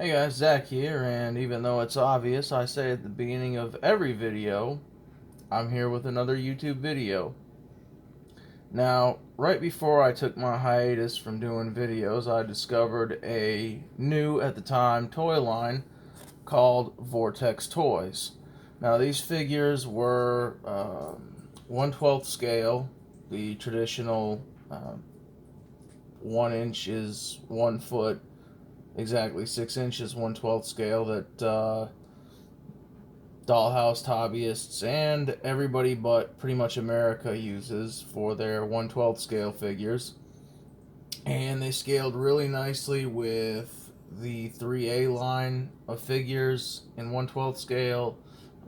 Hey guys, Zach here, and even though it's obvious, I say at the beginning of every video, I'm here with another YouTube video. Now, right before I took my hiatus from doing videos, I discovered a new, at the time, toy line called Vortex Toys. Now, these figures were 1/12 scale, the traditional 1 inch is 1 foot, exactly 6 inches, 1/12 scale that dollhouse hobbyists and everybody but pretty much America uses for their 1/12 scale figures. And they scaled really nicely with the threeA line of figures in 1/12 scale,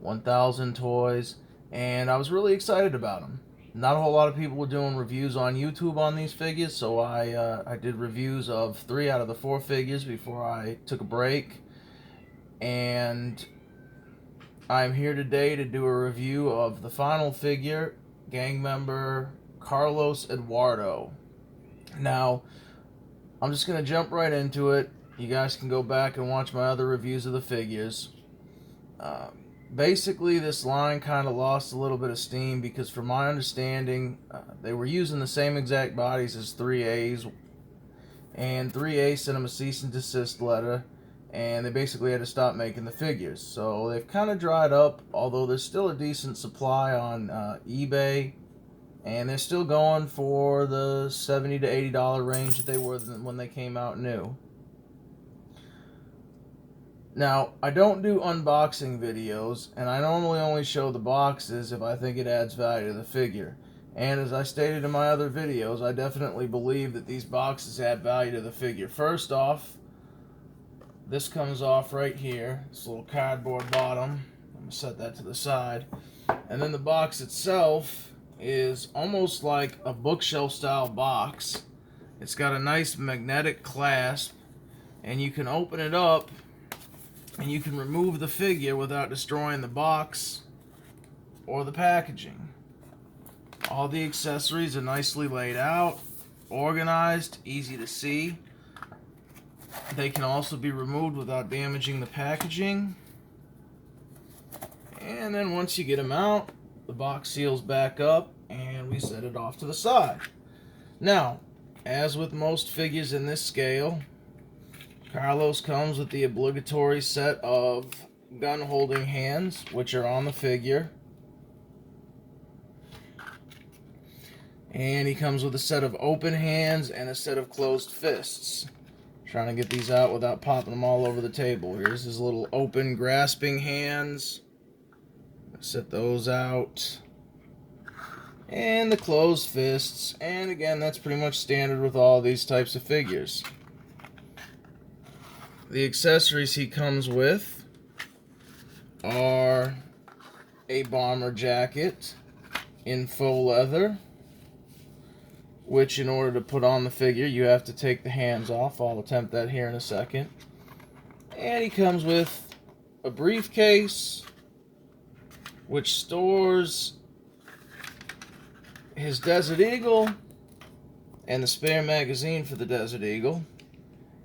1000 toys, and I was really excited about them. Not a whole lot of people were doing reviews on YouTube on these figures, so I did reviews of 3 out of the 4 figures before I took a break. And I'm here today to do a review of the final figure, gang member Carlos Eduardo. Now, I'm just going to jump right into it. You guys can go back and watch my other reviews of the figures. Basically, this line kind of lost a little bit of steam because, from my understanding, they were using the same exact bodies as threeA's, and threeA sent them a cease and desist letter, and they basically had to stop making the figures. So they've kind of dried up, although there's still a decent supply on eBay, and they're still going for the $70 to $80 range that they were when they came out new. Now, I don't do unboxing videos, and I normally only show the boxes if I think it adds value to the figure. And as I stated in my other videos, I definitely believe that these boxes add value to the figure. First off, this comes off right here, this little cardboard bottom. I'm going to set that to the side. And then the box itself is almost like a bookshelf style box. It's got a nice magnetic clasp, and you can open it up and you can remove the figure without destroying the box or the packaging. All the accessories are nicely laid out, organized, easy to see. They can also be removed without damaging the packaging. And then once you get them out, the box seals back up and we set it off to the side. Now, as with most figures in this scale, Carlos comes with the obligatory set of gun holding hands, which are on the figure. And he comes with a set of open hands and a set of closed fists. Trying to get these out without popping them all over the table. Here's his little open grasping hands. Set those out. And the closed fists. And again, that's pretty much standard with all these types of figures. The accessories he comes with are a bomber jacket in faux leather, which in order to put on the figure you have to take the hands off. I'll attempt that here in a second. And he comes with a briefcase which stores his Desert Eagle and the spare magazine for the Desert Eagle.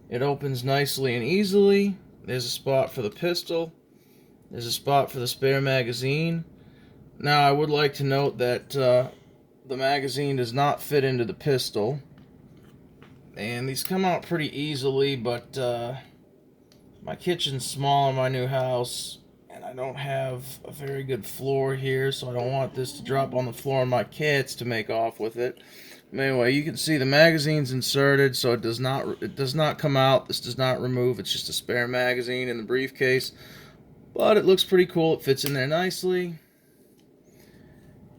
It opens nicely and easily. There's a spot for the pistol. There's a spot for the spare magazine. Now, I would like to note that the magazine does not fit into the pistol. And these come out pretty easily, but my kitchen's small in my new house, and I don't have a very good floor here, so I don't want this to drop on the floor and my kids to make off with it. Anyway, you can see the magazine's inserted, so it does not come out. This does not remove. It's just a spare magazine in the briefcase. But it looks pretty cool. It fits in there nicely.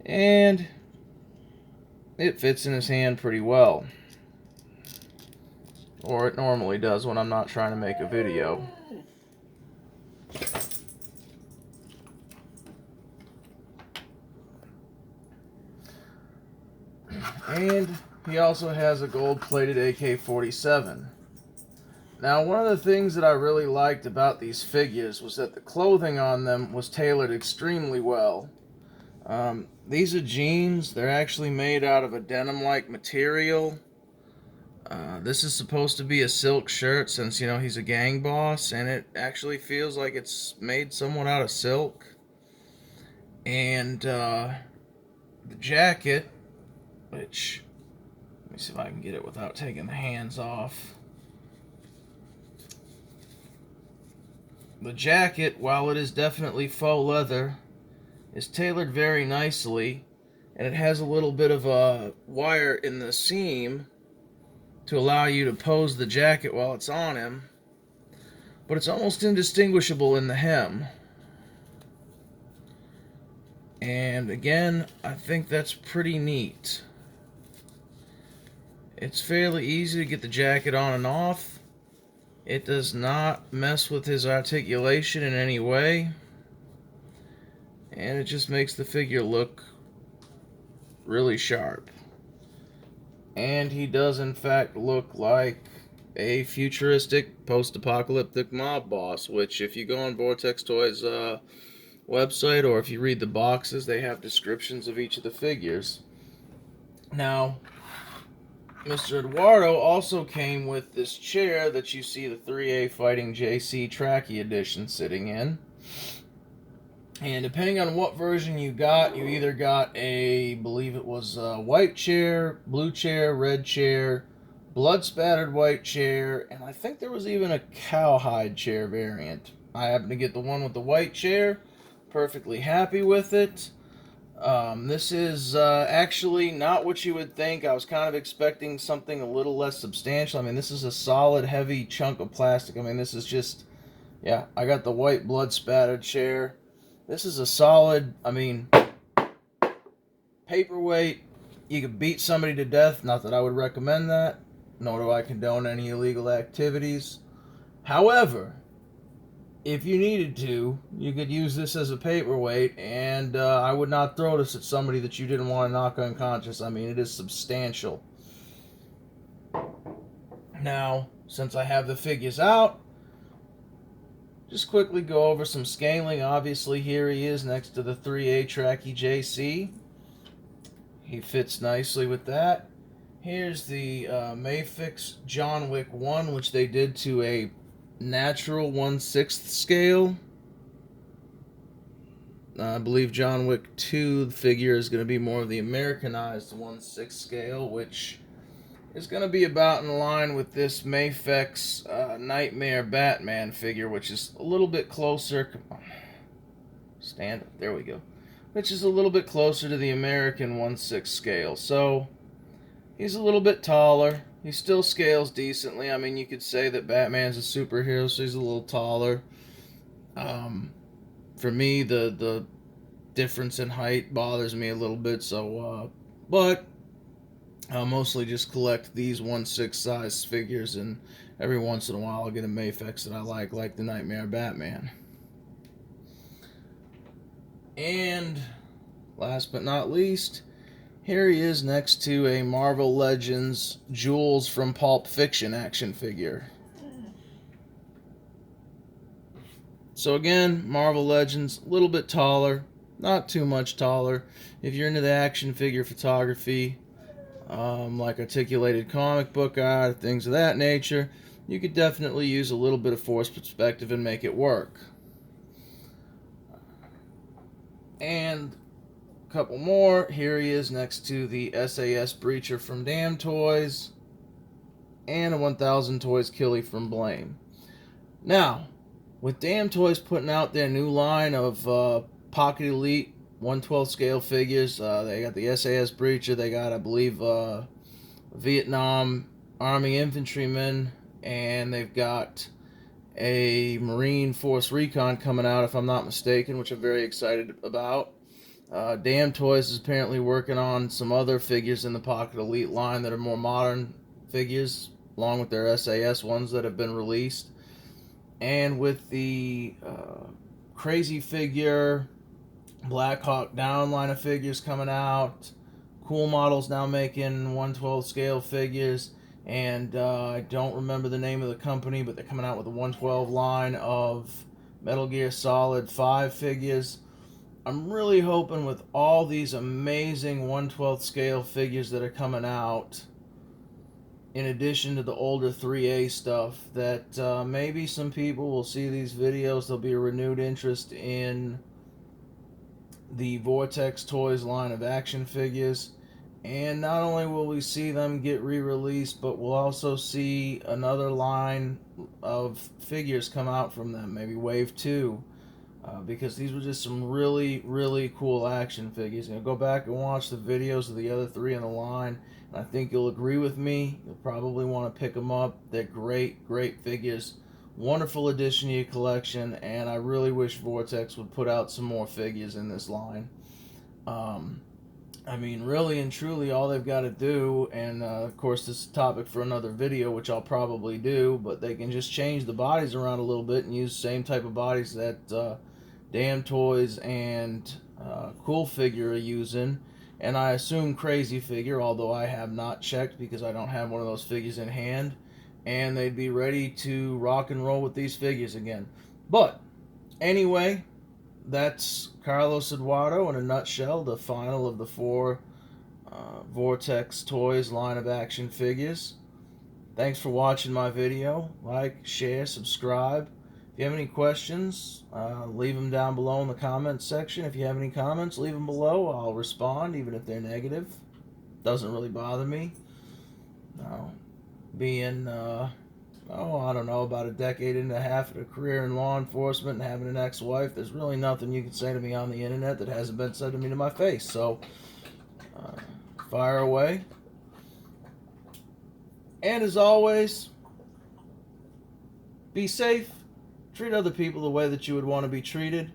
And it fits in his hand pretty well. Or it normally does when I'm not trying to make a video. And he also has a gold-plated AK-47. Now, one of the things that I really liked about these figures was that the clothing on them was tailored extremely well. These are jeans. They're actually made out of a denim-like material. This is supposed to be a silk shirt since, you know, he's a gang boss, and it actually feels like it's made somewhat out of silk. And the jacket, which, let me see if I can get it without taking the hands off. The jacket, while it is definitely faux leather, is tailored very nicely, and it has a little bit of a wire in the seam to allow you to pose the jacket while it's on him, but it's almost indistinguishable in the hem. And again, I think that's pretty neat. It's fairly easy to get the jacket on and off. It does not mess with his articulation in any way, and it just makes the figure look really sharp. And he does in fact look like a futuristic post-apocalyptic mob boss, which if you go on Vortex Toys website, or if you read the boxes, they have descriptions of each of the figures. Now, Mr. Eduardo also came with this chair that you see the threeA Fighting JC Tracky Edition sitting in. And depending on what version you got, you either got I believe it was a white chair, blue chair, red chair, blood-spattered white chair, and I think there was even a cowhide chair variant. I happened to get the one with the white chair, perfectly happy with it. This is actually not what you would think. I was kind of expecting something a little less substantial. I mean, this is a solid, heavy chunk of plastic. I mean, this is just, yeah, I got the white blood-spattered chair. This is a solid, I mean, paperweight. You could beat somebody to death. Not that I would recommend that, nor do I condone any illegal activities. However, if you needed to, you could use this as a paperweight, and I would not throw this at somebody that you didn't want to knock unconscious. I mean, it is substantial. Now, since I have the figures out, just quickly go over some scaling. Obviously, here he is next to the threeA Tracky JC. He fits nicely with that. Here's the Mayfix John Wick 1, which they did to a natural 1/6 scale. I believe John Wick 2, the figure, is going to be more of the Americanized 1/6 scale, which is going to be about in line with this Mayfix Nightmare Batman figure, which is a little bit closer. Come on. Stand up. There we go. Which is a little bit closer to the American 1/6 scale. So, he's a little bit taller. He still scales decently. I mean, you could say that Batman's a superhero, so he's a little taller. For me, the difference in height bothers me a little bit, so, but I'll mostly just collect these 1/6 size figures, and every once in a while I'll get a Mayfix that I like the Nightmare Batman. And last but not least, here he is next to a Marvel Legends Jules from Pulp Fiction action figure. So again, Marvel Legends, a little bit taller, not too much taller. If you're into the action figure photography, like articulated comic book art, things of that nature, you could definitely use a little bit of forced perspective and make it work. And a couple more. Here he is next to the SAS Breacher from Damn Toys and a 1000 Toys Killy from Blame. Now, with Damn Toys putting out their new line of Pocket Elite 1/12 scale figures, they got the SAS Breacher, they got, I believe, Vietnam Army infantryman, and they've got a Marine Force Recon coming out, if I'm not mistaken, which I'm very excited about. Damn Toys is apparently working on some other figures in the Pocket Elite line that are more modern figures, along with their SAS ones that have been released. And with the Crazy Figure, Black Hawk Down line of figures coming out, Cool Models now making 1/12 scale figures, and I don't remember the name of the company, but they're coming out with a 1/12 line of Metal Gear Solid 5 figures. I'm really hoping with all these amazing 1/12 scale figures that are coming out in addition to the older 3A stuff, that maybe some people will see these videos. There'll be a renewed interest in the Vortex Toys line of action figures. And not only will we see them get re-released, but we'll also see another line of figures come out from them, maybe Wave 2. Because these were just some really, really cool action figures. Go back and watch the videos of the other three in the line, and I think you'll agree with me. You'll probably want to pick them up. They're great, great figures. Wonderful addition to your collection, and I really wish Vortex would put out some more figures in this line. I mean, really and truly, all they've got to do, and of course this is a topic for another video, which I'll probably do, but they can just change the bodies around a little bit and use the same type of bodies that Damn Toys and Cool Figure are using, and I assume Crazy Figure, although I have not checked because I don't have one of those figures in hand, and they'd be ready to rock and roll with these figures again. But anyway, that's Carlos Eduardo in a nutshell, the final of the 4 Vortex Toys line of action figures. Thanks for watching my video. Like, share, subscribe. If you have any questions, leave them down below in the comments section. If you have any comments, leave them below. I'll respond, even if they're negative. Doesn't really bother me. Being, I don't know, about a decade and a half of a career in law enforcement and having an ex-wife, there's really nothing you can say to me on the internet that hasn't been said to me to my face. So, fire away. And as always, be safe. Treat other people the way that you would want to be treated,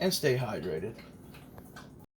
and stay hydrated.